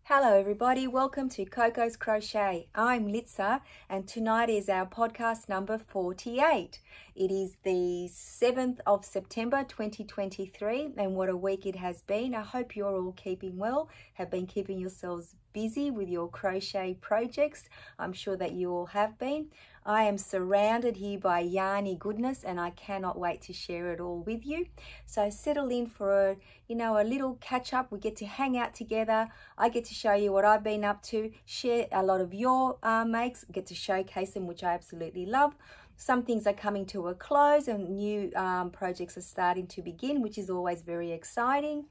Hello everybody, welcome to Coco's Crochet. I'm Litsa and tonight is our podcast number 48. It is the 7th of September 2023 and what a week it has been. I hope you're all keeping well, have been keeping yourselves busy with your crochet projects. I'm sure that you all have been. I am surrounded here by yarny goodness and I cannot wait to share it all with you. So settle in for a little catch up. We get to hang out together. I get to show you what I've been up to, share a lot of your makes, get to showcase them, which I absolutely love. Some things are coming to a close and new projects are starting to begin, which is always very exciting.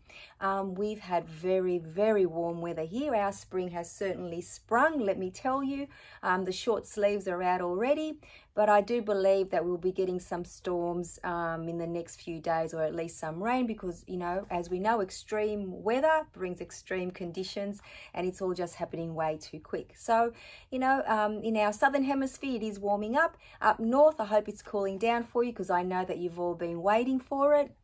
We've had very, very warm weather here. Our spring has certainly sprung, let me tell you. The short sleeves are out already, but I do believe that we'll be getting some storms in the next few days, or at least some rain, because, as we know, extreme weather brings extreme conditions and it's all just happening way too quick. So, in our southern hemisphere, it is warming up. Up north, I hope it's cooling down for you because I know that you've all been waiting for it,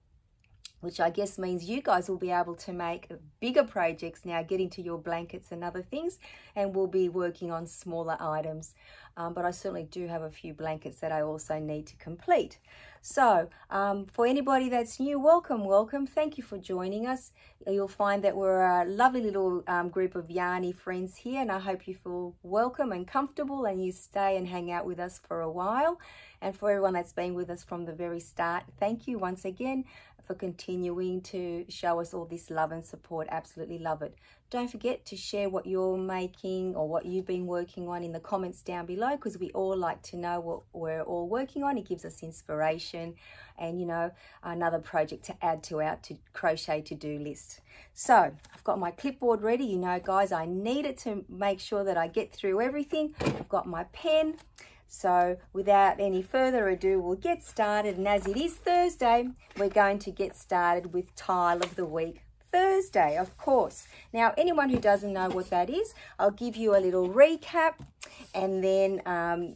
which I guess means you guys will be able to make bigger projects now, get into your blankets and other things, and we'll be working on smaller items. But I certainly do have a few blankets that I also need to complete. So for anybody that's new, welcome. Thank you for joining us. You'll find that we're a lovely little group of yarny friends here, and I hope you feel welcome and comfortable and you stay and hang out with us for a while. And for everyone that's been with us from the very start, thank you once again for continuing to show us all this love and support. Absolutely love it. Don't forget to share what you're making or what you've been working on in the comments down below, because we all like to know what we're all working on. It gives us inspiration and, another project to add to our crochet to-do list. So I've got my clipboard ready. Guys, I need it to make sure that I get through everything. I've got my pen. So without any further ado, we'll get started. And as it is Thursday, we're going to get started with Tile of the Week Thursday, of course. Now, anyone who doesn't know what that is, I'll give you a little recap and then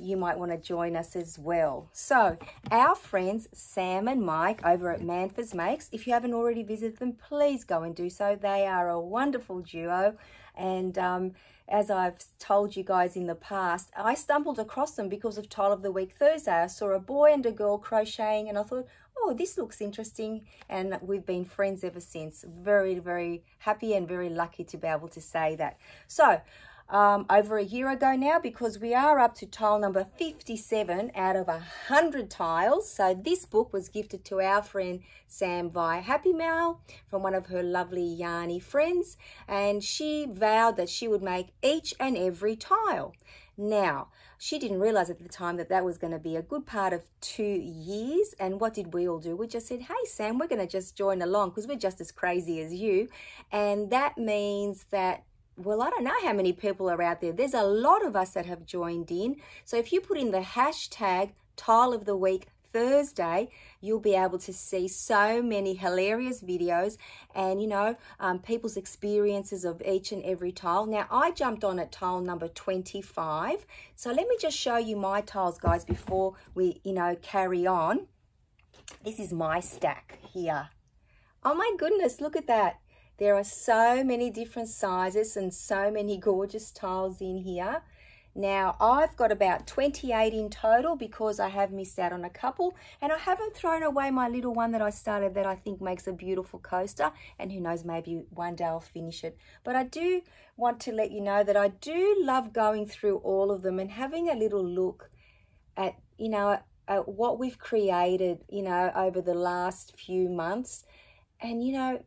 you might want to join us as well. So our friends Sam and Mike over at Manfors Makes, if you haven't already visited them, please go and do so. They are a wonderful duo. And as I've told you guys in the past, I stumbled across them because of Tile of the Week Thursday. I saw a boy and a girl crocheting and I thought, oh, this looks interesting. And we've been friends ever since. Very, very happy and very lucky to be able to say that. So over a year ago now, because we are up to tile number 57 out of 100 tiles. So this book was gifted to our friend Sam via Happy Mail from one of her lovely yarny friends, and she vowed that she would make each and every tile. Now, she didn't realize at the time that that was going to be a good part of 2 years. And what did we all do? We just said, hey, Sam, we're going to just join along because we're just as crazy as you. And that means that, well, I don't know how many people are out there. There's a lot of us that have joined in. So if you put in the hashtag Tile of the Week Thursday, you'll be able to see so many hilarious videos and, people's experiences of each and every tile. Now, I jumped on at tile number 25. So let me just show you my tiles, guys, before we, carry on. This is my stack here. Oh my goodness, look at that. There are so many different sizes and so many gorgeous tiles in here. Now, I've got about 28 in total because I have missed out on a couple, and I haven't thrown away my little one that I started that I think makes a beautiful coaster, and who knows, maybe one day I'll finish it. But I do want to let you know that I do love going through all of them and having a little look at, at what we've created, over the last few months. And,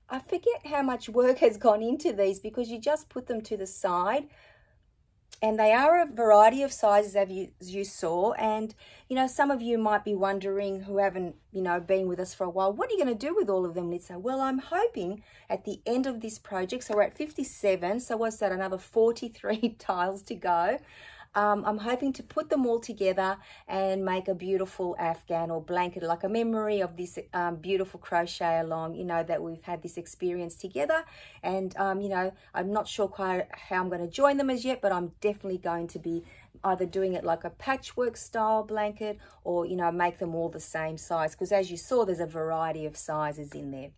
I forget how much work has gone into these because you just put them to the side. And they are a variety of sizes as you saw. And, some of you might be wondering who haven't, been with us for a while, what are you going to do with all of them, Litsa? Well, I'm hoping at the end of this project, so we're at 57, so what's that, another 43 tiles to go. I'm hoping to put them all together and make a beautiful Afghan or blanket, like a memory of this beautiful crochet along, that we've had this experience together. And, I'm not sure quite how I'm going to join them as yet, but I'm definitely going to be either doing it like a patchwork style blanket or, make them all the same size. Because as you saw, there's a variety of sizes in there.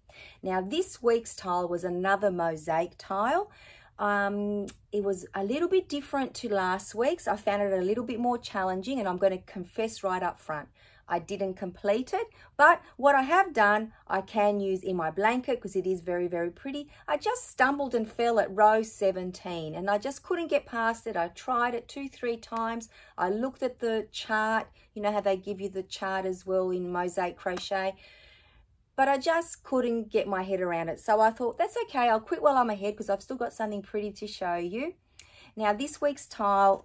Now, this week's tile was another mosaic tile. It was a little bit different to last week's. I found it a little bit more challenging, and I'm going to confess right up front, I didn't complete it, but what I have done, I can use in my blanket because it is very, very pretty. I just stumbled and fell at row 17 and I just couldn't get past it. I tried it 2-3 times. I looked at the chart, you know how they give you the chart as well in Mosaic Crochet, but I just couldn't get my head around it. So I thought, that's okay, I'll quit while I'm ahead because I've still got something pretty to show you. Now this week's tile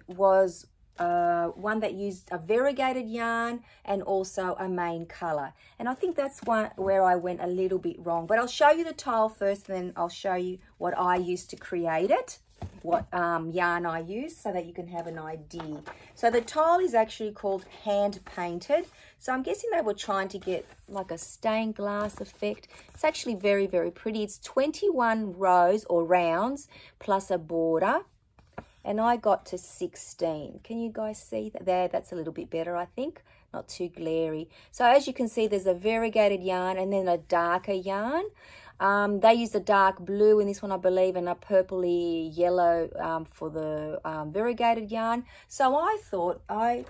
was one that used a variegated yarn and also a main color, and I think that's where I went a little bit wrong, but I'll show you the tile first, then I'll show you what I used to create it, what yarn I used, so that you can have an idea. So the tile is actually called Hand Painted, so I'm guessing they were trying to get like a stained glass effect. It's actually very, very pretty. It's 21 rows or rounds plus a border, and I got to 16. Can you guys see that there? That's a little bit better, I think. Not too glary. So as you can see, there's a variegated yarn and then a darker yarn. They used a dark blue in this one, I believe, and a purpley yellow for the variegated yarn. So I thought I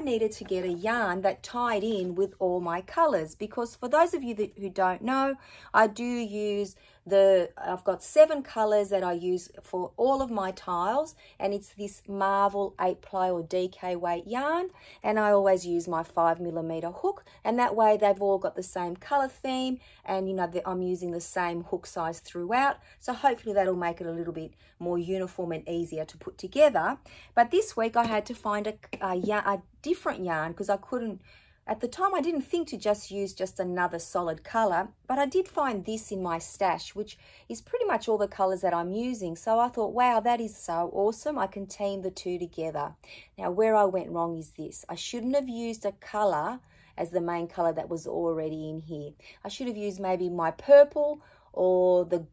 needed to get a yarn that tied in with all my colors, because for those of you who don't know, I do use I've got 7 colors that I use for all of my tiles, and it's this Marvel 8-ply or DK weight yarn, and I always use my 5mm hook, and that way they've all got the same color theme, and you know I'm using the same hook size throughout, so hopefully that'll make it a little bit more uniform and easier to put together. But this week I had to find a different yarn because I couldn't. At the time, I didn't think to just use just another solid color, but I did find this in my stash, which is pretty much all the colors that I'm using. So I thought, wow, that is so awesome. I can team the two together. Now, where I went wrong is this. I shouldn't have used a color as the main color that was already in here. I should have used maybe my purple or the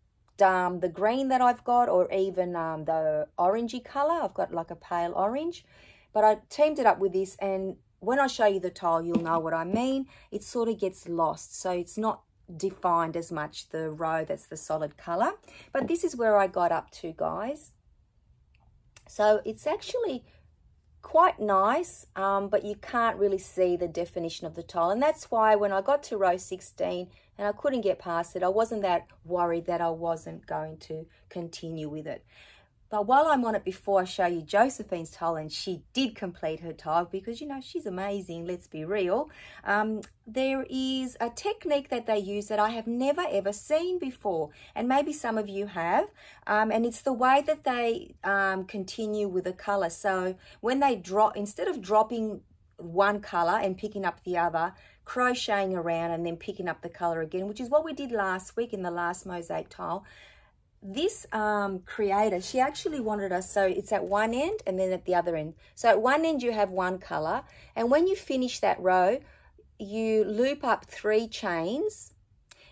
green that I've got, or even the orangey color. I've got like a pale orange, but I teamed it up with this, and when I show you the tile, you'll know what I mean. It sort of gets lost, so it's not defined as much, the row that's the solid color. But this is where I got up to, guys. So it's actually quite nice, but you can't really see the definition of the tile. And that's why when I got to row 16 and I couldn't get past it, I wasn't that worried that I wasn't going to continue with it. But while I'm on it, before I show you Josephine's tile, and she did complete her tile because, you know, she's amazing, let's be real. There is a technique that they use that I have never ever seen before, and maybe some of you have, and it's the way that they continue with a color. So when they drop, instead of dropping one color and picking up the other, crocheting around and then picking up the color again, which is what we did last week in the last mosaic tile. This creator, she actually wanted us, so it's at one end and then at the other end. So at one end you have one color, and when you finish that row, you loop up 3 chains,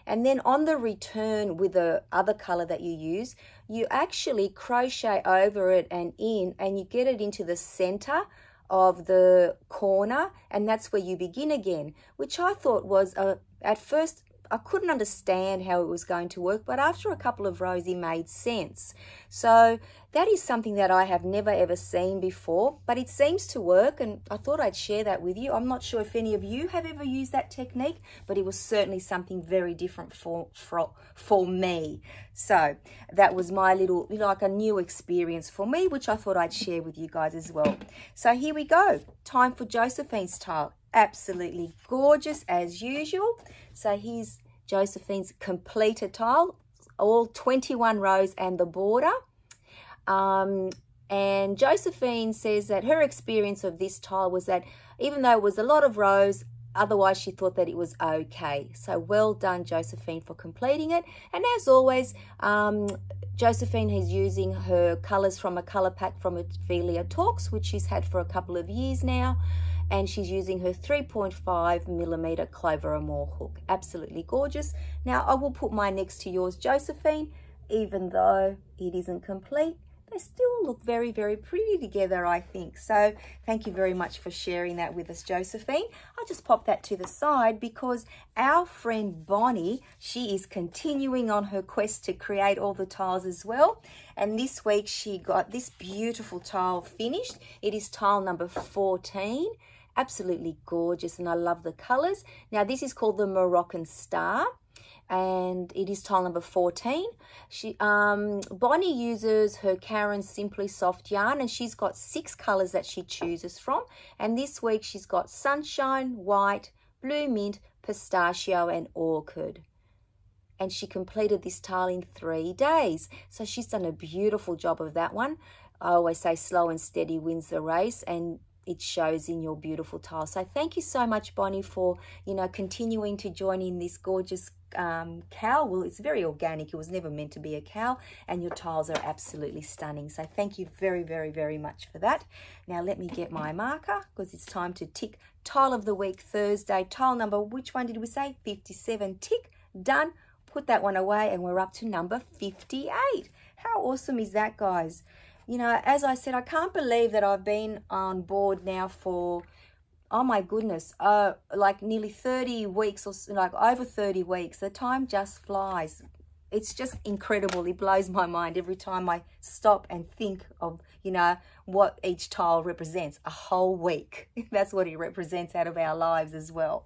and then on the return with the other color that you use, you actually crochet over it and in, and you get it into the center of the corner, and that's where you begin again, which I thought was, at first, I couldn't understand how it was going to work, but after a couple of rows, it made sense. So that is something that I have never ever seen before, but it seems to work, and I thought I'd share that with you. I'm not sure if any of you have ever used that technique, but it was certainly something very different for me. So that was my little, like a new experience for me, which I thought I'd share with you guys as well. So here we go. Time for Josephine's tile. Absolutely gorgeous as usual. So here's Josephine's completed tile, all 21 rows and the border. And Josephine says that her experience of this tile was that even though it was a lot of rows, otherwise she thought that it was okay. So well done, Josephine, for completing it. And as always, Josephine is using her colours from a colour pack from Ophelia Talks, which she's had for a couple of years now. And she's using her 3.5mm Clover Amore hook. Absolutely gorgeous. Now, I will put mine next to yours, Josephine, even though it isn't complete. they still look very, very pretty together, I think. So thank you very much for sharing that with us, Josephine. I'll just pop that to the side because our friend Bonnie, she is continuing on her quest to create all the tiles as well. And this week she got this beautiful tile finished. It is tile number 14. Absolutely gorgeous, and I love the colors. Now this is called the Moroccan Star, and it is tile number 14. Bonnie uses her Caron Simply Soft yarn, and she's got 6 colors that she chooses from. And this week she's got Sunshine, White, Blue Mint, Pistachio, and Orchid. And she completed this tile in 3 days. So she's done a beautiful job of that one. I always say slow and steady wins the race, and it shows in your beautiful tile. So thank you so much, Bonnie, for, you know, continuing to join in this gorgeous cowl. Well, it's very organic. It was never meant to be a cowl, and your tiles are absolutely stunning. So thank you very, very, very much for that. Now let me get my marker because it's time to tick tile of the week, Thursday. Tile number, which one did we say? 57. Tick, done. Put that one away, and we're up to number 58. How awesome is that, guys? You know, as I said, I can't believe that I've been on board now for, oh my goodness, like nearly 30 weeks, or like over 30 weeks. The time just flies. It's just incredible. It blows my mind every time I stop and think of, you know, what each tile represents. A whole week. That's what it represents out of our lives as well.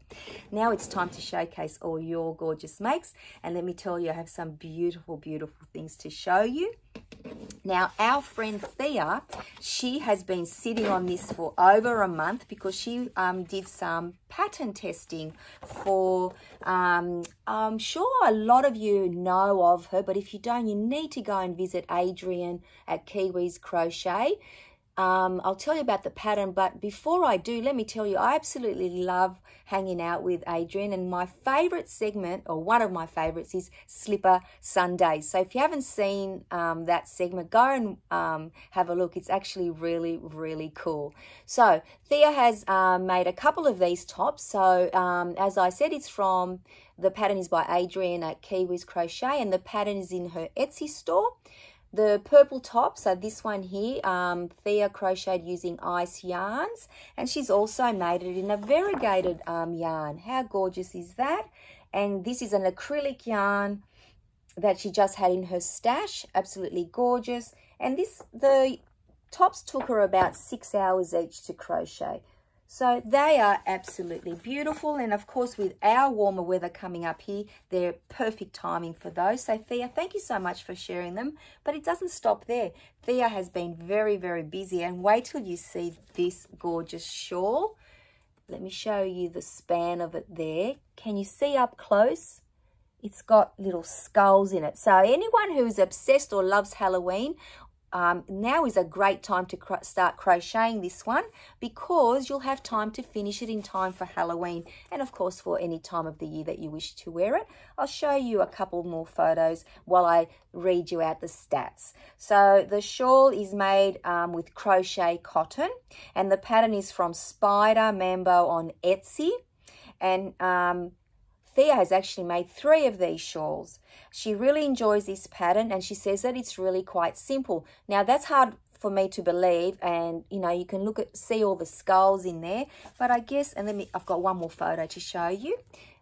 Now it's time to showcase all your gorgeous makes. And let me tell you, I have some beautiful, beautiful things to show you. Now, our friend Thea, she has been sitting on this for over a month because she did some pattern testing for, I'm sure a lot of you know of her, but if you don't, you need to go and visit Adrian at Kiwis Crochet. I'll tell you about the pattern, but before I do, let me tell you, I absolutely love hanging out with Adrian, and my favorite segment, or one of my favorites, is Slipper Sundays. So if you haven't seen that segment, go and have a look. It's actually really, really cool. So Thea has made a couple of these tops. So as I said, the pattern is by Adrian at Kiwis Crochet, and the pattern is in her Etsy store. The purple top, so this one here, Thea crocheted using ice yarns, and she's also made it in a variegated yarn. How gorgeous is that? And this is an acrylic yarn that she just had in her stash. Absolutely gorgeous. And the tops took her about 6 hours each to crochet. So they are absolutely beautiful. And of course, with our warmer weather coming up here, they're perfect timing for those. So Thea, thank you so much for sharing them. But it doesn't stop there. Thea has been very, very busy. And wait till you see this gorgeous shawl. Let me show you the span of it there. Can you see up close? It's got little skulls in it. So anyone who's obsessed or loves Halloween, now is a great time to start crocheting this one, because you'll have time to finish it in time for Halloween, and of course for any time of the year that you wish to wear it. I'll show you a couple more photos while I read you out the stats. So the shawl is made with crochet cotton, and the pattern is from Spider Mambo on Etsy. And Thea has actually made 3 of these shawls. She really enjoys this pattern, and she says that it's really quite simple. Now that's hard for me to believe, and you know, you can see all the skulls in there, but I guess, and I've got one more photo to show you,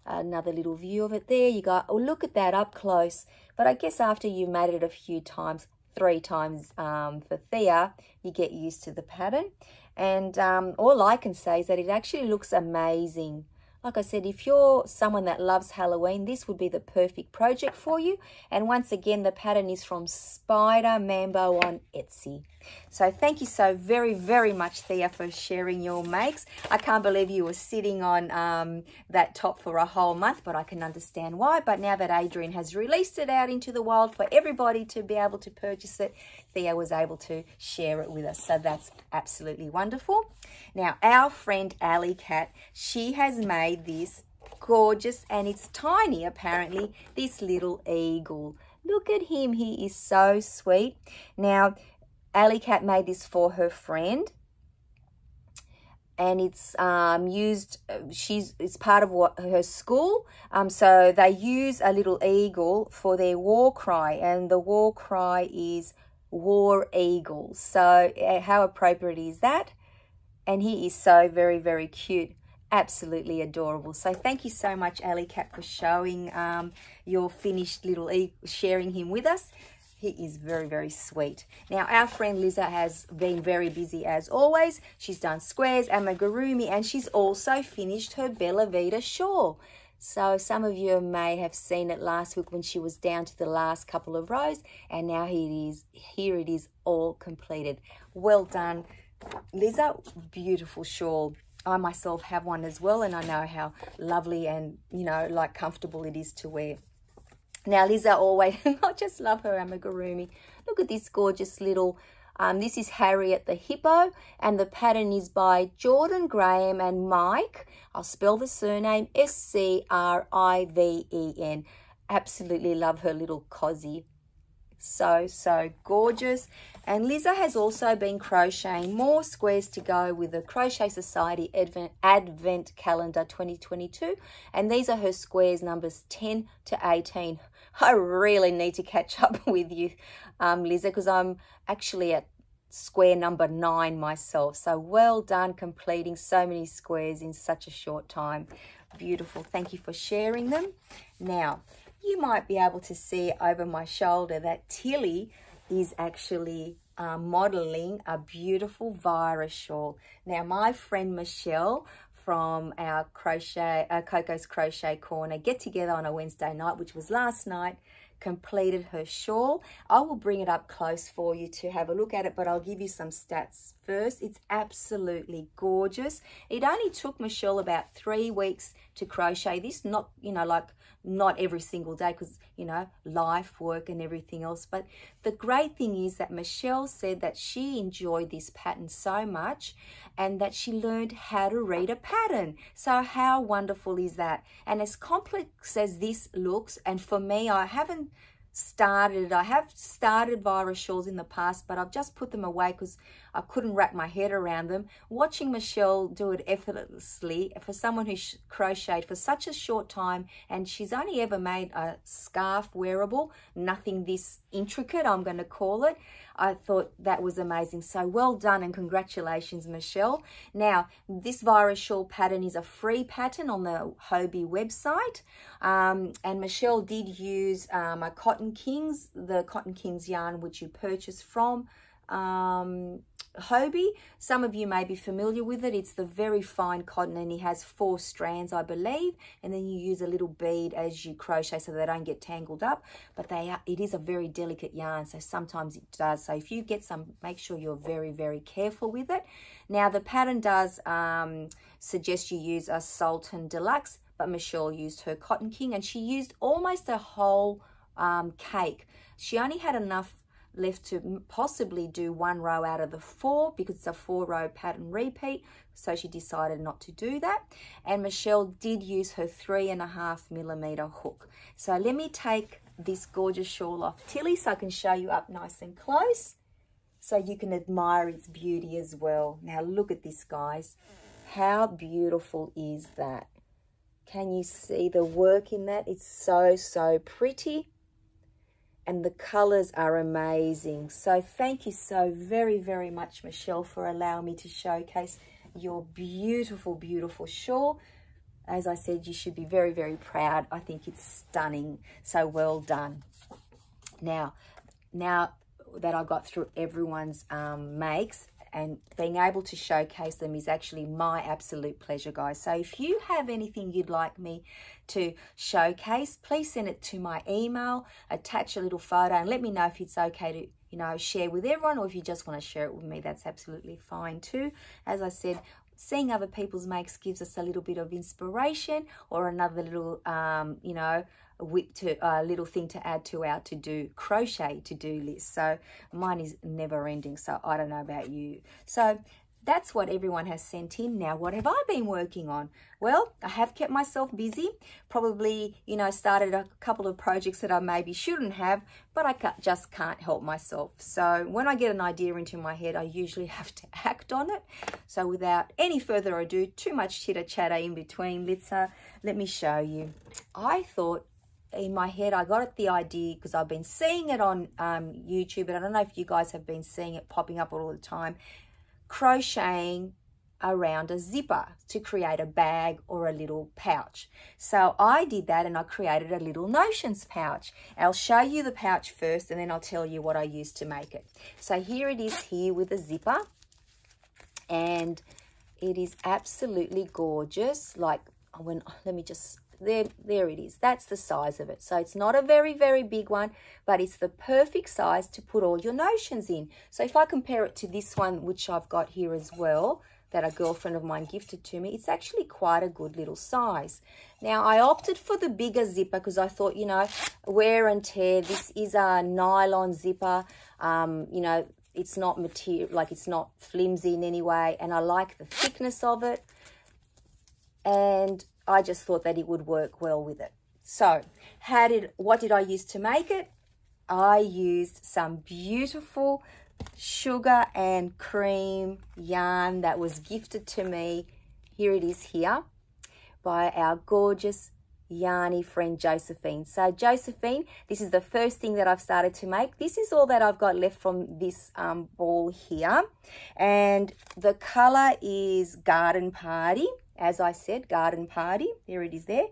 another little view of it there. You go, oh, look at that up close. But I guess after you've made it a few times, 3 times for Thea, you get used to the pattern. And all I can say is that it actually looks amazing. Like I said, if you're someone that loves Halloween, this would be the perfect project for you. And once again, the pattern is from Spider Mambo on Etsy. So thank you so very, very much, Thea, for sharing your makes. I can't believe you were sitting on that top for a whole month, but I can understand why. But now that Adrian has released it out into the wild for everybody to be able to purchase it, Thea was able to share it with us. So that's absolutely wonderful. Now, our friend Alley Cat, she has made this gorgeous, and it's tiny apparently, this little eagle. Look at him, he is so sweet. Now, Alley Cat made this for her friend, and it's it's part of her school. So they use a little eagle for their war cry, and the war cry is War Eagle. So how appropriate is that? And he is so very, very cute. Absolutely adorable. So thank you so much, Alley Cat, for showing your finished little sharing him with us. He is very, very sweet. Now, our friend Liza has been very busy as always. She's done squares, amigurumi, and she's also finished her Bella Vita shawl. So some of you may have seen it last week when she was down to the last couple of rows, and now here it is all completed. Well done, Liza. Beautiful shawl. I myself have one as well, and I know how lovely and, like comfortable it is to wear. Now, Liza always, I just love her amigurumi. Look at this gorgeous little, this is Harriet the Hippo, and the pattern is by Jordan Graham and Mike. I'll spell the surname, S-C-R-I-V-E-N. Absolutely love her little cozy. So, so gorgeous. And Liza has also been crocheting more squares to go with the Crochet Society Advent Calendar 2022. And these are her squares numbers 10 to 18. I really need to catch up with you, Liza, because I'm actually at square number 9 myself. So well done completing so many squares in such a short time. Beautiful. Thank you for sharing them. Now, you might be able to see over my shoulder that Tilly is actually modeling a beautiful virus shawl. Now, my friend Michelle from our Coco's Crochet Corner get together on a Wednesday night, which was last night, completed her shawl. I will bring it up close for you to have a look at it, but I'll give you some stats first. It's absolutely gorgeous. It only took Michelle about 3 weeks to crochet this, not, like not every single day because, life, work and everything else. But the great thing is that Michelle said that she enjoyed this pattern so much and that she learned how to read a pattern. So how wonderful is that? And as complex as this looks, and for me, I have started virus shawls in the past, but I've just put them away because I couldn't wrap my head around them. Watching Michelle do it effortlessly for someone who crocheted for such a short time, and she's only ever made a scarf wearable, nothing this intricate, I'm going to call it. I thought that was amazing. So well done and congratulations, Michelle. Now, this virus shawl pattern is a free pattern on the Hobbii website. And Michelle did use a Cotton Kings, the Cotton Kings yarn, which you purchase from Hobbii. Some of you may be familiar with it. It's the very fine cotton, and it has 4 strands, I believe, and then you use a little bead as you crochet so they don't get tangled up. But it is a very delicate yarn, so sometimes it does. So if you get some, make sure you're very, very careful with it. Now, the pattern does suggest you use a Sultan Deluxe, but Michelle used her Cotton King, and she used almost a whole cake. She only had enough left to possibly do 1 row out of the 4 because it's a 4-row pattern repeat, so she decided not to do that. And Michelle did use her 3.5mm hook. So let me take this gorgeous shawl off Tilly so I can show you up nice and close so you can admire its beauty as well. Now look at this, guys. How beautiful is that? Can you see the work in that? It's so, so pretty. And the colors are amazing. So thank you so very, very much, Michelle, for allowing me to showcase your beautiful, beautiful shawl. As I said, you should be very, very proud. I think it's stunning. So well done. Now that I got through everyone's makes, and being able to showcase them is actually my absolute pleasure, guys. So if you have anything you'd like me to showcase, please send it to my email, attach a little photo, and let me know if it's okay to, share with everyone, or if you just want to share it with me, that's absolutely fine too. As I said, seeing other people's makes gives us a little bit of inspiration or another little, little thing to add to our crochet to-do list. So mine is never ending, so I don't know about you. So that's what everyone has sent in. Now, what have I been working on? Well, I have kept myself busy, probably, started a couple of projects that I maybe shouldn't have, but I just can't help myself. So when I get an idea into my head, I usually have to act on it. So without any further ado, too much chitter chatter in between, let me show you. I thought in my head, I got the idea because I've been seeing it on YouTube, and I don't know if you guys have been seeing it popping up all the time, crocheting around a zipper to create a bag or a little pouch. So I did that, and I created a little notions pouch. I'll show you the pouch first, and then I'll tell you what I used to make it. So here it is here with a zipper, and it is absolutely gorgeous. Like, let me just, there it is. That's the size of it. So it's not a very, very big one, but it's the perfect size to put all your notions in. So if I compare it to this one, which I've got here as well, that a girlfriend of mine gifted to me, it's actually quite a good little size. Now, I opted for the bigger zipper because I thought, you know, wear and tear. This is a nylon zipper. You know, it's not material, like it's not flimsy in any way, and I like the thickness of it. And I just thought that it would work well with it. So, what did I use to make it? I used some beautiful sugar and cream yarn that was gifted to me. Here it is here by our gorgeous yarny friend Josephine. So Josephine, this is the first thing that I've started to make. This is all that I've got left from this ball here, and the color is Garden Party. As I said, Garden Party. There it is there.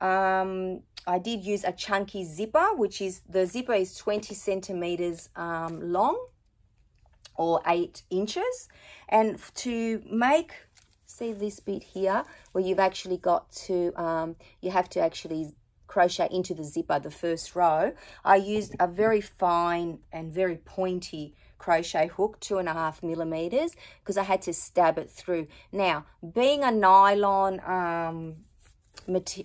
I did use a chunky zipper, which is, the zipper is 20 centimeters long, or 8 inches. And to make, see this bit here where you've actually got to, you have to actually crochet into the zipper, the first row, I used a very fine and very pointy crochet hook, 2.5 millimeters, because I had to stab it through. Now, being a nylon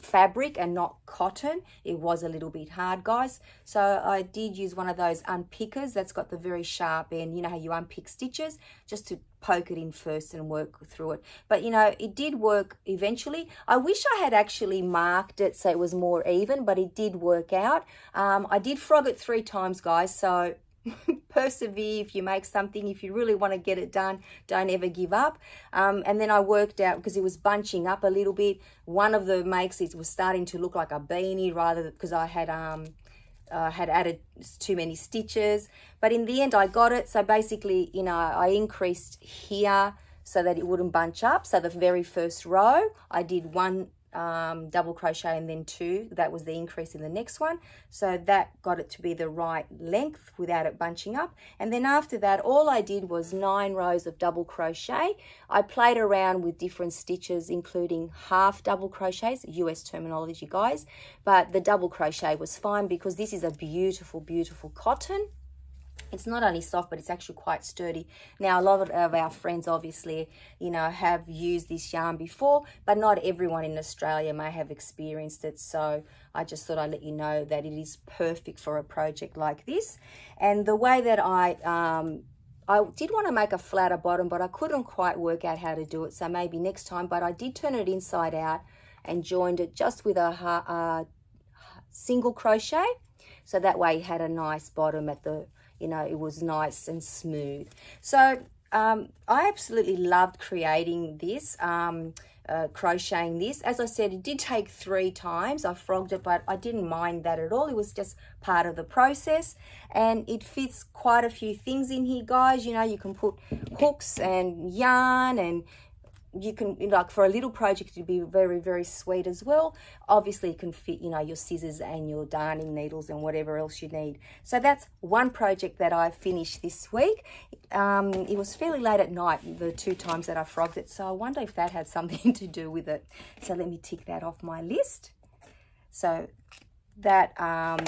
fabric and not cotton, it was a little bit hard, guys. So I did use one of those unpickers that's got the very sharp end. You know how you unpick stitches, just to poke it in first and work through it. But you know, it did work eventually. I wish I had actually marked it so it was more even, but it did work out. I did frog it 3 times, guys, so persevere if you make something. If you really want to get it done, don't ever give up. And then I worked out, because it was bunching up a little bit, one of the makes, it was starting to look like a beanie, rather, because I had added too many stitches. But in the end I got it. So basically, you know, I increased here so that it wouldn't bunch up. So the very first row I did 1 double crochet and then 2. That was the increase in the next one, so that got it to be the right length without it bunching up. And then after that, all I did was 9 rows of double crochet. I played around with different stitches, including half double crochets, US terminology, guys, but the double crochet was fine because this is a beautiful, beautiful cotton. It's not only soft, but it's actually quite sturdy. Now, a lot of our friends, obviously, you know, have used this yarn before, but not everyone in Australia may have experienced it. So I just thought I'd let you know that it is perfect for a project like this. And the way that I did want to make a flatter bottom, but I couldn't quite work out how to do it. So maybe next time, but I did turn it inside out and joined it just with a single crochet. So that way you had a nice bottom at the, you know, it was nice and smooth. So I absolutely loved creating this, crocheting this. As I said, it did take 3 times. I frogged it, but I didn't mind that at all. It was just part of the process, and it fits quite a few things in here, guys. You know, you can put hooks and yarn, and you can, like, for a little project, it'd be very, very sweet as well. Obviously, it can fit, you know, your scissors and your darning needles and whatever else you need. So that's one project that I finished this week. It was fairly late at night, the 2 times that I frogged it, so I wonder if that had something to do with it. So let me tick that off my list. So that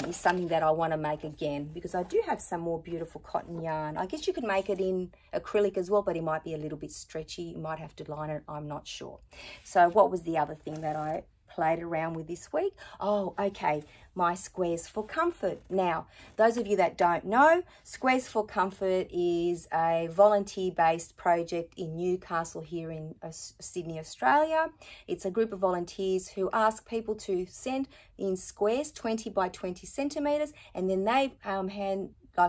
is something that I want to make again, because I do have some more beautiful cotton yarn. I guess you could make it in acrylic as well, but it might be a little bit stretchy. You might have to line it, I'm not sure. So what was the other thing that I played around with this week? Oh, okay, my Squares for Comfort. Now, those of you that don't know, Squares for Comfort is a volunteer-based project in Newcastle here in Sydney, Australia. It's a group of volunteers who ask people to send in squares 20 by 20 centimeters, and then they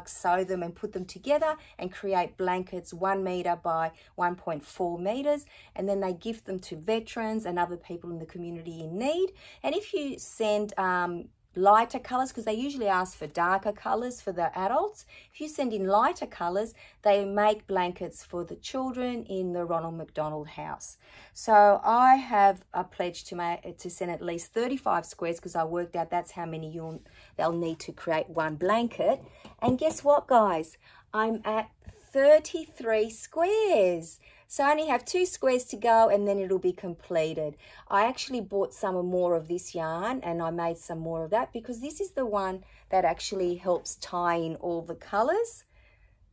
sew them and put them together and create blankets 1 meter by 1.4 meters, and then they gift them to veterans and other people in the community in need. And if you send lighter colors, because they usually ask for darker colors for the adults. If you send in lighter colors, they make blankets for the children in the Ronald McDonald House. So I have a pledge to send at least 35 squares, because I worked out that's how many they'll need to create one blanket. And guess what, guys? I'm at 33 squares. So I only have 2 squares to go, and then it'll be completed. I actually bought some more of this yarn, and I made some more of that, because this is the one that actually helps tie in all the colors.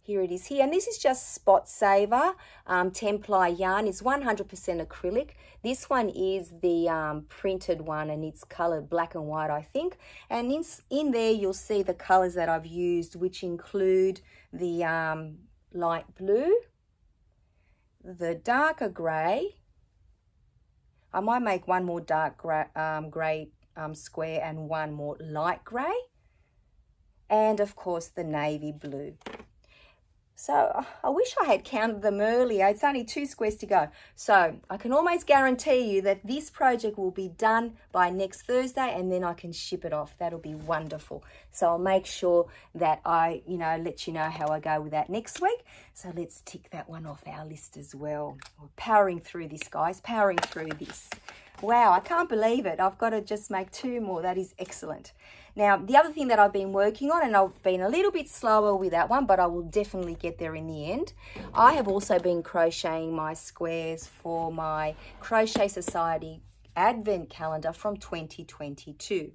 Here it is here, and this is just Spot Saver 10-ply yarn. It's 100% acrylic. This one is the printed one, and it's colored black and white, I think. And in there you'll see the colors that I've used, which include the light blue, the darker grey. I might make one more dark grey square and one more light grey, and of course the navy blue. So I wish I had counted them earlier. It's only 2 squares to go. So I can almost guarantee you that this project will be done by next Thursday, and then I can ship it off. That'll be wonderful. So I'll make sure that I, let you know how I go with that next week. So let's tick that one off our list as well. We're powering through this, guys, powering through this. Wow, I can't believe it. I've got to just make 2 more. That is excellent. Now, the other thing that I've been working on, and I've been a little bit slower with that one, but I will definitely get there in the end. I have also been crocheting my squares for my Crochet Society Advent Calendar from 2022.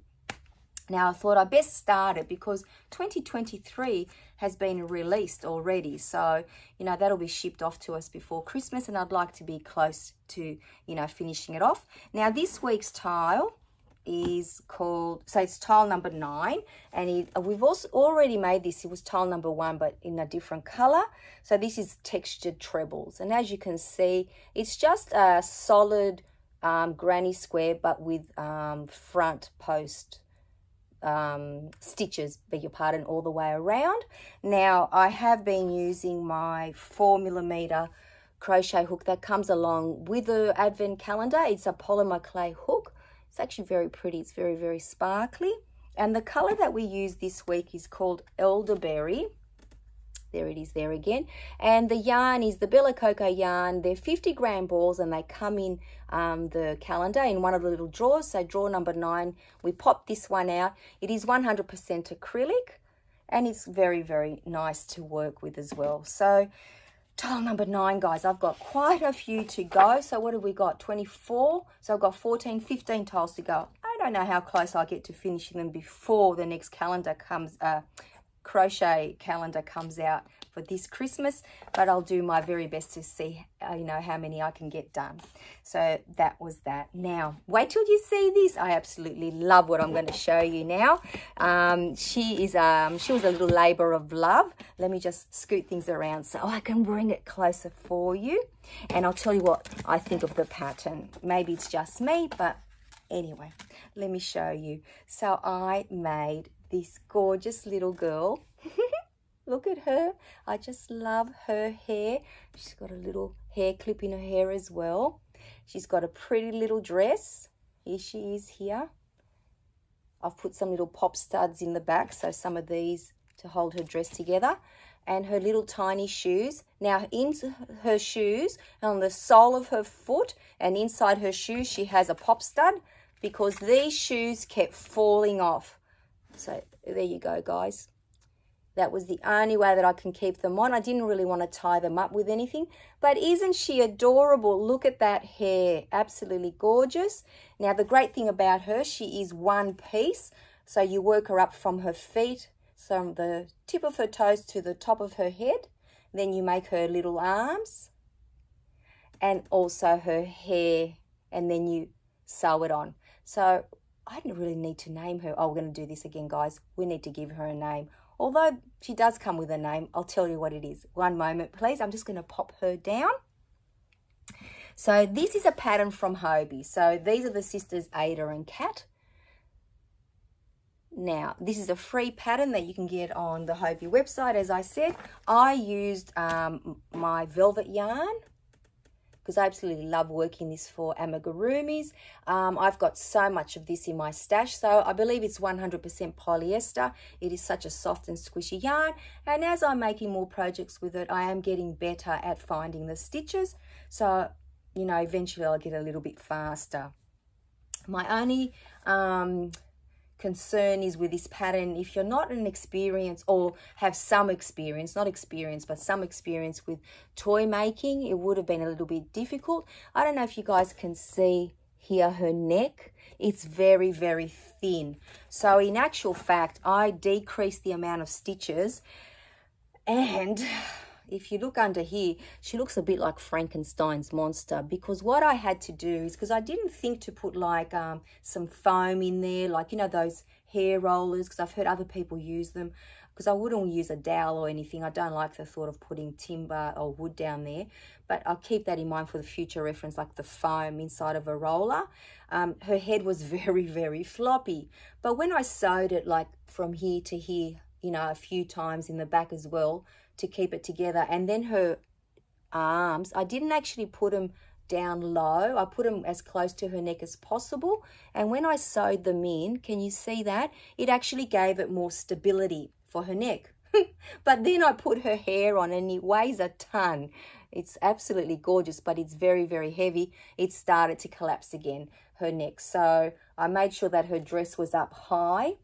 Now, I thought I'd best start it because 2023 has been released already. So, that'll be shipped off to us before Christmas, and I'd like to be close to, finishing it off. Now, this week's tile is called, so it's tile number 9, and we've also already made this. It was tile number 1, but in a different color. So this is textured trebles, and as you can see, it's just a solid granny square, but with front post stitches, beg your pardon, all the way around. Now I have been using my 4mm crochet hook that comes along with the Advent calendar. It's a polymer clay hook. It's actually very pretty. It's very, very sparkly. And the color that we use this week is called Elderberry. There it is there again. And the yarn is the Bella Coco yarn. They're 50-gram balls, and they come in the calendar in one of the little drawers. So drawer number 9, we pop this one out. It is 100% acrylic, and it's very, very nice to work with as well. So tile number 9, guys, I've got quite a few to go. So what have we got? 24. So I've got 14, 15 tiles to go. I don't know how close I get to finishing them before the next calendar comes, crochet calendar comes out for this Christmas, but I'll do my very best to see, how many I can get done. So that was that. Now, wait till you see this. I absolutely love what I'm going to show you now. She was a little labor of love. Let me just scoot things around so I can bring it closer for you. And I'll tell you what I think of the pattern. Maybe it's just me, but anyway, let me show you. So I made this gorgeous little girl. Look at her. I just love her hair. She's got a little hair clip in her hair as well. She's got a pretty little dress. Here she is here. I've put some little pop studs in the back, so some of these to hold her dress together. And her little tiny shoes. Now, in her shoes, on the sole of her foot and inside her shoes, she has a pop stud because these shoes kept falling off. So there you go, guys. That was the only way that I can keep them on. I didn't really want to tie them up with anything. But isn't she adorable? Look at that hair. Absolutely gorgeous. Now, the great thing about her, she is one piece. So you work her up from her feet, from the tip of her toes to the top of her head. Then you make her little arms and also her hair, and then you sew it on. So I didn't really need to name her. Oh, we're going to do this again, guys. We need to give her a name. Although she does come with a name, I'll tell you what it is. One moment, please. I'm just going to pop her down. So this is a pattern from Hobbii. So these are the sisters Ada and Kat. Now, this is a free pattern that you can get on the Hobbii website. As I said, I used my velvet yarn because I absolutely love working this for amigurumis. I've got so much of this in my stash, so I believe it's 100% polyester. It is such a soft and squishy yarn, and as I'm making more projects with it, I am getting better at finding the stitches, so you know, eventually I'll get a little bit faster. My only concern is with this pattern, if you're not an experienced or have some experience, not experience, but some experience with toy making, it would have been a little bit difficult. I don't know if you guys can see here her neck. It's very, very thin. So in actual fact, I decreased the amount of stitches, and if you look under here, she looks a bit like Frankenstein's monster, because what I had to do is, because I didn't think to put like some foam in there, like, you know, those hair rollers, because I've heard other people use them, because I wouldn't use a dowel or anything. I don't like the thought of putting timber or wood down there, but I'll keep that in mind for the future reference, like the foam inside of a roller. Her head was very, very floppy, but when I sewed it like from here to here, you know, a few times in the back as well, to keep it together, and then her arms, I didn't actually put them down low. I put them as close to her neck as possible, and when I sewed them in, can you see that? It actually gave it more stability for her neck. But then I put her hair on, and it weighs a ton. It's absolutely gorgeous, but it's very, very heavy. It started to collapse again, her neck. So I made sure that her dress was up high,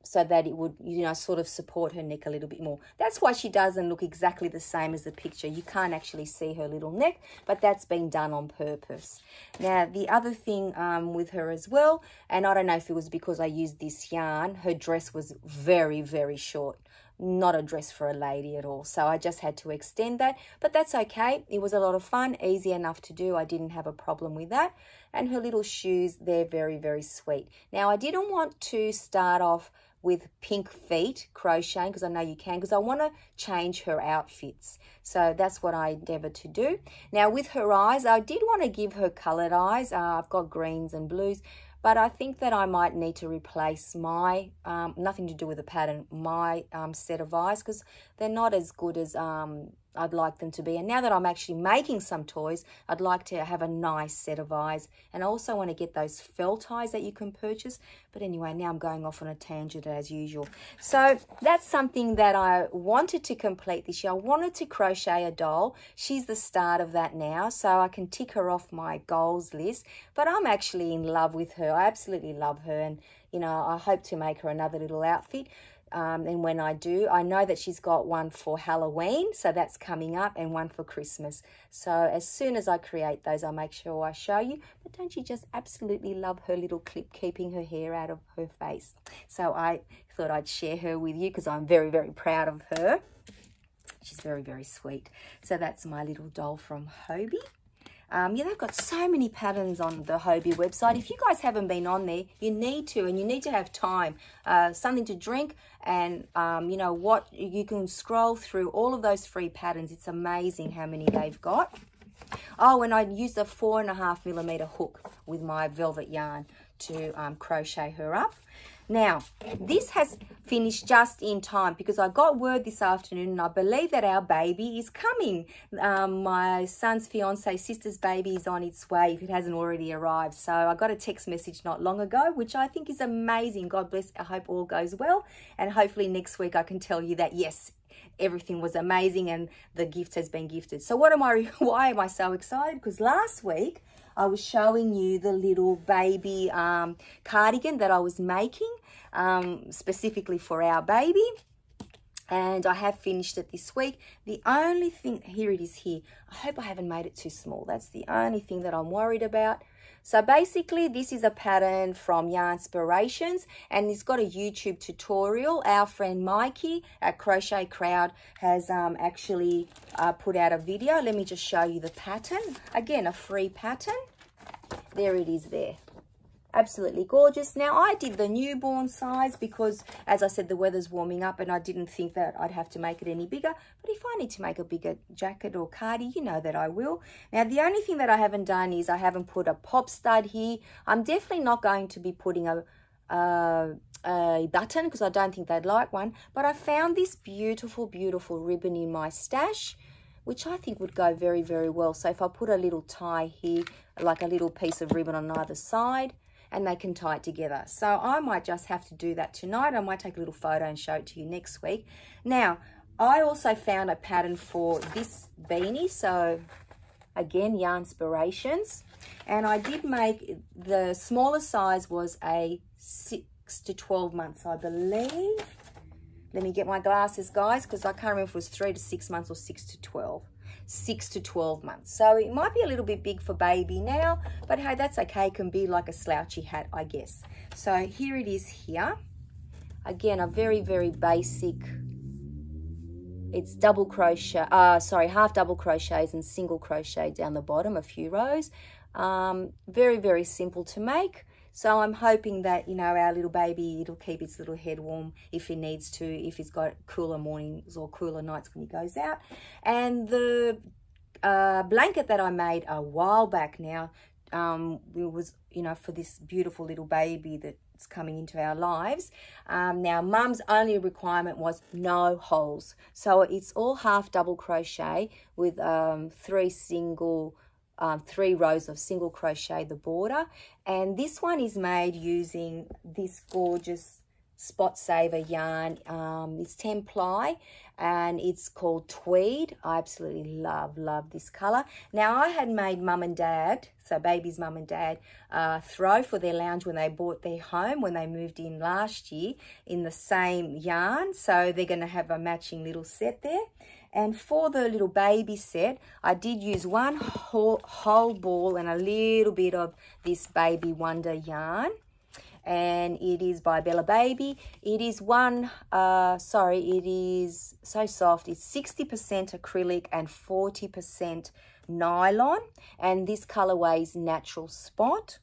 so that it would, you know, sort of support her neck a little bit more. That's why she doesn't look exactly the same as the picture. You can't actually see her little neck, but that's been done on purpose. Now, the other thing with her as well, and I don't know if it was because I used this yarn, her dress was very, very short. Not a dress for a lady at all. So I just had to extend that, but that's okay. It was a lot of fun, easy enough to do. I didn't have a problem with that. And her little shoes, they're very, very sweet. Now, I didn't want to start off with pink feet crocheting, because I know you can, because I want to change her outfits. So that's what I endeavored to do. Now, with her eyes, I did want to give her colored eyes. I've got greens and blues, but I think that I might need to replace my, nothing to do with the pattern, my set of eyes, because they're not as good as I'd like them to be. And now that I'm actually making some toys, I'd like to have a nice set of eyes. And I also want to get those felt eyes that you can purchase. But anyway, now I'm going off on a tangent as usual. So that's something that I wanted to complete this year. I wanted to crochet a doll. She's the start of that now, so I can tick her off my goals list. But I'm actually in love with her. I absolutely love her, and you know, I hope to make her another little outfit. And when I do, I know that she's got one for Halloween, so that's coming up, and one for Christmas. So as soon as I create those, I'll make sure I show you. But don't you just absolutely love her little clip keeping her hair out of her face? So I thought I'd share her with you, because I'm very, very proud of her. She's very, very sweet. So that's my little doll from Hobbii. Yeah, they've got so many patterns on the Hobbii website. If you guys haven't been on there, you need to, and you need to have time, something to drink, and you know what, you can scroll through all of those free patterns. It's amazing how many they've got. Oh, and I used a 4.5mm hook with my velvet yarn to crochet her up. Now, this has finished just in time, because I got word this afternoon, and I believe that our baby is coming. My son's fiance's sister's baby is on its way, if it hasn't already arrived. So I got a text message not long ago, which I think is amazing. God bless. I hope all goes well. And hopefully next week I can tell you that, yes, everything was amazing and the gift has been gifted. So why am I so excited? Because last week I was showing you the little baby cardigan that I was making specifically for our baby. And I have finished it this week. The only thing, here it is here. I hope I haven't made it too small. That's the only thing that I'm worried about. So basically, this is a pattern from Yarnspirations, and it's got a YouTube tutorial. Our friend Mikey at Crochet Crowd has actually put out a video. Let me just show you the pattern. Again, a free pattern. There it is there. Absolutely gorgeous. Now, I did the newborn size because, as I said, the weather's warming up and I didn't think that I'd have to make it any bigger. But if I need to make a bigger jacket or cardi, you know that I will. Now, the only thing that I haven't done is I haven't put a pop stud here. I'm definitely not going to be putting a button because I don't think they'd like one. But I found this beautiful, beautiful ribbon in my stash, which I think would go very, very well. So if I put a little tie here, like a little piece of ribbon on either side, and they can tie it together. So I might just have to do that tonight. I might take a little photo and show it to you next week. Now, I also found a pattern for this beanie. So again, Yarnspirations. And I did make, the smaller size was a 6 to 12 months, I believe. Let me get my glasses, guys, because I can't remember if it was 3 to 6 months or 6 to 12. 6 to 12 months. So it might be a little bit big for baby now, but hey, that's okay. It can be like a slouchy hat, I guess. So here it is here. Again, a very, very basic, it's double crochet, half double crochets and single crochet down the bottom, a few rows. Very, very simple to make. So I'm hoping that, you know, our little baby, it'll keep its little head warm if it needs to, if it's got cooler mornings or cooler nights when he goes out. And the blanket that I made a while back now, it was, you know, for this beautiful little baby that's coming into our lives. Now, Mum's only requirement was no holes. So it's all half double crochet with 3 rows of single crochet the border, and this one is made using this gorgeous Spot Saver yarn. It's 10 ply and it's called Tweed. I absolutely love this color. Now, I had made Mum and Dad, so baby's mum and dad, throw for their lounge when they bought their home, when they moved in last year, in the same yarn. So they're going to have a matching little set there. And for the little baby set, I did use one whole ball and a little bit of this Baby Wonder yarn. And it is by Bella Baby. It is it is so soft. It's 60% acrylic and 40% nylon. And this colorway is Natural Spot.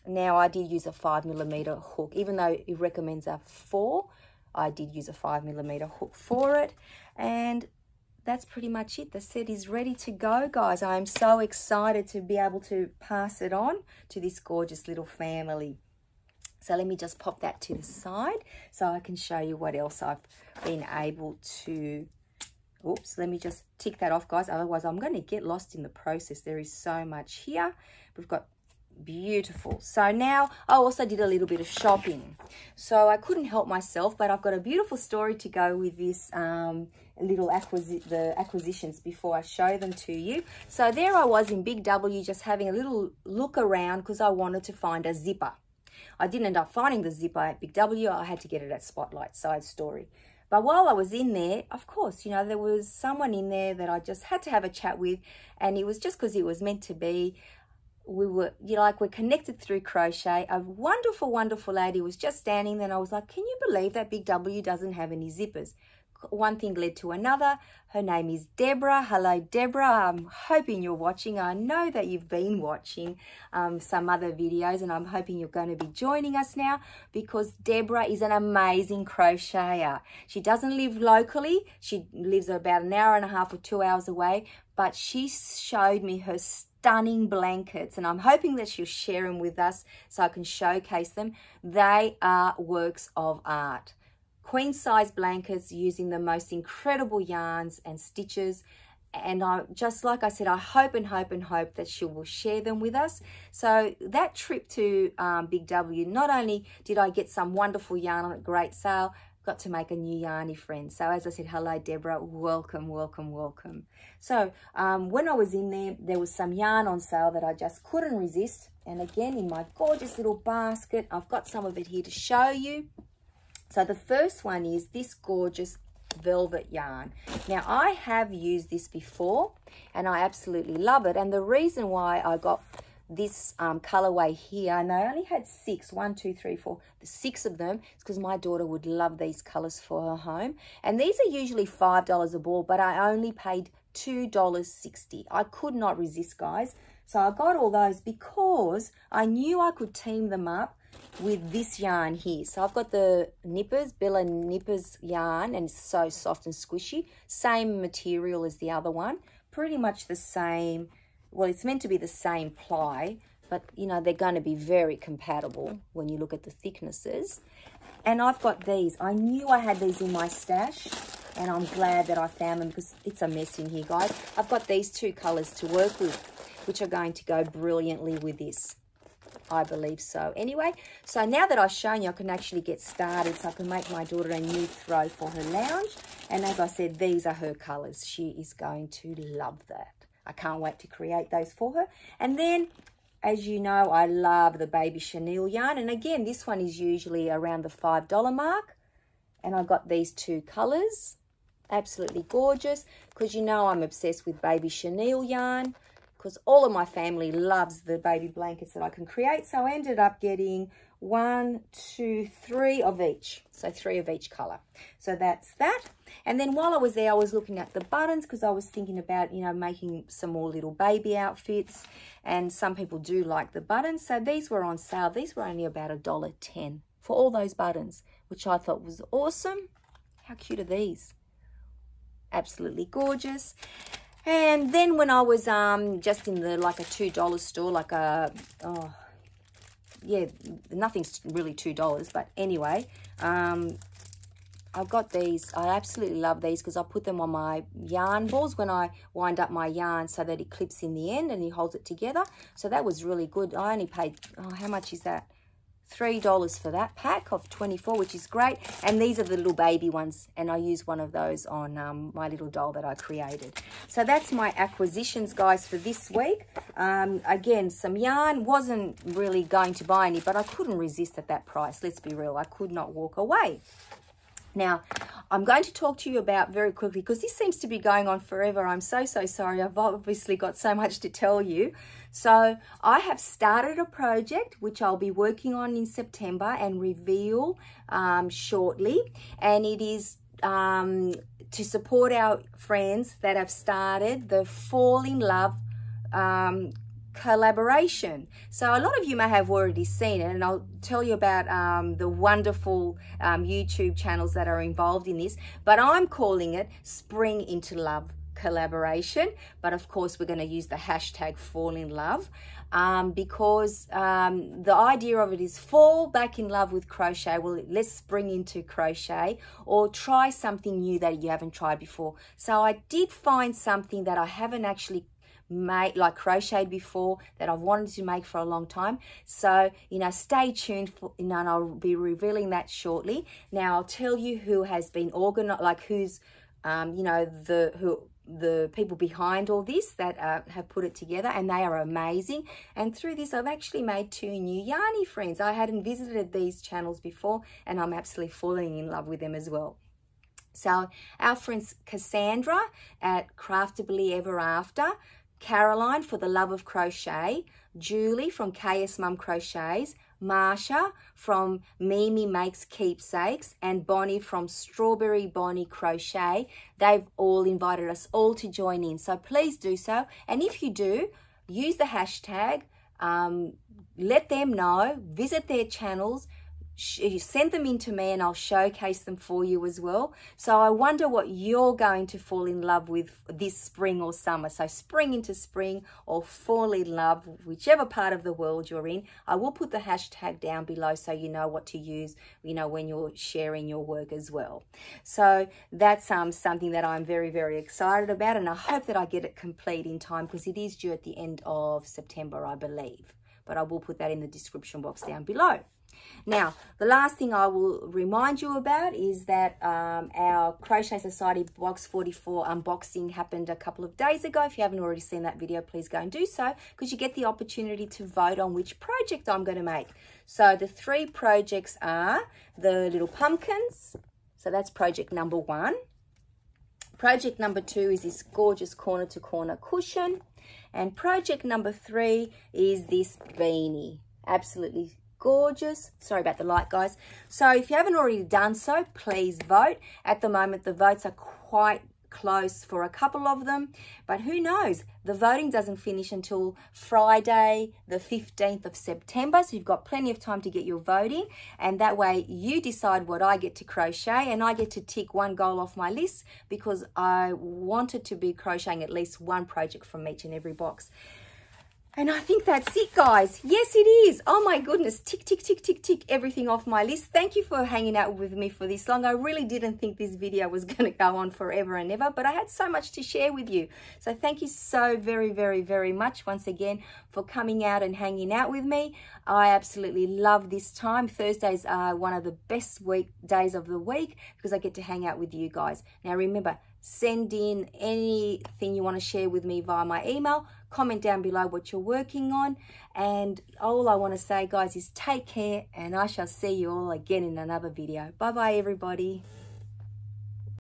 Now, I did use a 5mm hook. Even though it recommends a 4, I did use a 5mm hook for it. And that's pretty much it. The set is ready to go, guys. I am so excited to be able to pass it on to this gorgeous little family. So let me just pop that to the side so I can show you what else I've been able to... Oops, let me just tick that off, guys. Otherwise, I'm going to get lost in the process. There is so much here. We've got beautiful. So now I also did a little bit of shopping. So I couldn't help myself, but I've got a beautiful story to go with this little acquisitions before I show them to you. So there I was in Big W, just having a little look around because I wanted to find a zipper. I didn't end up finding the zipper at Big W. I had to get it at Spotlight. Side story. But while I was in there, of course, you know, there was someone in there that I just had to have a chat with, and it was just because it was meant to be. We were, you know, like, we're connected through crochet. A wonderful, wonderful lady was just standing there, and I was like, can you believe that Big W doesn't have any zippers? One thing led to another. Her name is Deborah. Hello, Deborah. I'm hoping you're watching. I know that you've been watching some other videos, and I'm hoping you're going to be joining us now, because Deborah is an amazing crocheter. She doesn't live locally. She lives about an hour and a half or 2 hours away, but she showed me her stunning blankets, and I'm hoping that she'll share them with us so I can showcase them. They are works of art. Queen size blankets using the most incredible yarns and stitches. And I, just like I said, I hope and hope and hope that she will share them with us. So that trip to Big W, not only did I get some wonderful yarn on a great sale, got to make a new yarny friend. So as I said, hello, Deborah, welcome, welcome, welcome. So when I was in there, there was some yarn on sale that I just couldn't resist. And again, in my gorgeous little basket, I've got some of it here to show you. So the first one is this gorgeous velvet yarn. Now, I have used this before and I absolutely love it. And the reason why I got this colorway here, and I only had 6, 1, 2, 3, 4, 6 of them, is because my daughter would love these colors for her home. And these are usually $5 a ball, but I only paid $2.60. I could not resist, guys. So I got all those because I knew I could team them up with this yarn here. So I've got the Nippers, Bella Nippers yarn, and it's so soft and squishy. Same material as the other one. Pretty much the same. Well, it's meant to be the same ply, but, you know, they're going to be very compatible when you look at the thicknesses. And I've got these. I knew I had these in my stash. and I'm glad that I found them because it's a mess in here, guys. I've got these two colours to work with, which are going to go brilliantly with this. I believe so. Anyway, so now that I've shown you, I can actually get started, so I can make my daughter a new throw for her lounge. And as I said, these are her colours. She is going to love that. I can't wait to create those for her. And then, as you know, I love the baby chenille yarn. And again, this one is usually around the $5 mark. And I've got these two colours. Absolutely gorgeous, because you know I'm obsessed with baby chenille yarn, because all of my family loves the baby blankets that I can create. So I ended up getting 1, 2, 3 of each. So 3 of each colour. So that's that. And then while I was there, I was looking at the buttons, because I was thinking about, you know, making some more little baby outfits. And some people do like the buttons. So these were on sale. These were only about $1.10 for all those buttons, which I thought was awesome. How cute are these? Absolutely gorgeous. And then when I was just in the like a $2 store, like a yeah, nothing's really $2, but anyway, I've got these. I absolutely love these because I put them on my yarn balls when I wind up my yarn, so that it clips in the end and it holds it together. So that was really good. I only paid, how much is that? $3 for that pack of 24, which is great. And these are the little baby ones, and I use one of those on my little doll that I created. So that's my acquisitions, guys, for this week. Again, some yarn. Wasn't really going to buy any, but I couldn't resist at that price. Let's be real, I could not walk away. Now, I'm going to talk to you about very quickly, because this seems to be going on forever. I'm so sorry. I've obviously got so much to tell you. So I have started a project which I'll be working on in September and reveal shortly. And it is to support our friends that have started the Fall in Love collaboration. So a lot of you may have already seen it, and I'll tell you about the wonderful YouTube channels that are involved in this, but I'm calling it Spring into Love collaboration. But of course we're going to use the hashtag Fall in Love, because the idea of it is fall back in love with crochet. Well, let's spring into crochet, or try something new that you haven't tried before. So I did find something that I haven't actually made, crocheted before, that I've wanted to make for a long time. So, you know, stay tuned for, you know, and I'll be revealing that shortly. Now I'll tell you who has been organized, who's you know, the people behind all this that have put it together, and they are amazing. And through this, I've actually made 2 new Yarny friends. I hadn't visited these channels before, and I'm absolutely falling in love with them as well. So our friends Cassandra at Craftably Ever After, Caroline for the Love of Crochet, Julie from KS Mum Crochets, Marsha from Mimi Makes Keepsakes, and Bonnie from Strawberry Bonnie Crochet. They've all invited us all to join in, so please do so. And if you do, use the hashtag, let them know, visit their channels, send them in to me, and I'll showcase them for you as well. So I wonder what you're going to fall in love with this spring or summer. So spring into spring, or fall in love, whichever part of the world you're in. I will put the hashtag down below so you know what to use, you know, when you're sharing your work as well. So that's something that I'm very excited about, and I hope that I get it complete in time, because it is due at the end of September, I believe. But I will put that in the description box down below. Now, the last thing I will remind you about is that our Crochet Society Box 44 unboxing happened a couple of days ago. If you haven't already seen that video, please go and do so, because you get the opportunity to vote on which project I'm going to make. So the 3 projects are the little pumpkins. So that's project number 1. Project number 2 is this gorgeous corner-to-corner cushion. And project number 3 is this beanie. Absolutely gorgeous. Sorry about the light, guys. So if you haven't already done so, please vote. At the moment, the votes are quite close for a couple of them, but who knows? The voting doesn't finish until Friday, the 15th of September. So you've got plenty of time to get your voting, and that way you decide what I get to crochet, and I get to tick one goal off my list, because I wanted to be crocheting at least one project from each and every box. And I think that's it, guys. Yes, it is. Oh my goodness. Tick, tick, tick, tick, tick, everything off my list. Thank you for hanging out with me for this long. I really didn't think this video was going to go on forever and ever, but I had so much to share with you. So thank you so very, very, very much once again for coming out and hanging out with me. I absolutely love this time. Thursdays are one of the best days of the week because I get to hang out with you guys. Now remember, send in anything you want to share with me via my email. Comment down below what you're working on. And all I want to say, guys, is take care, and I shall see you all again in another video. Bye-bye, everybody.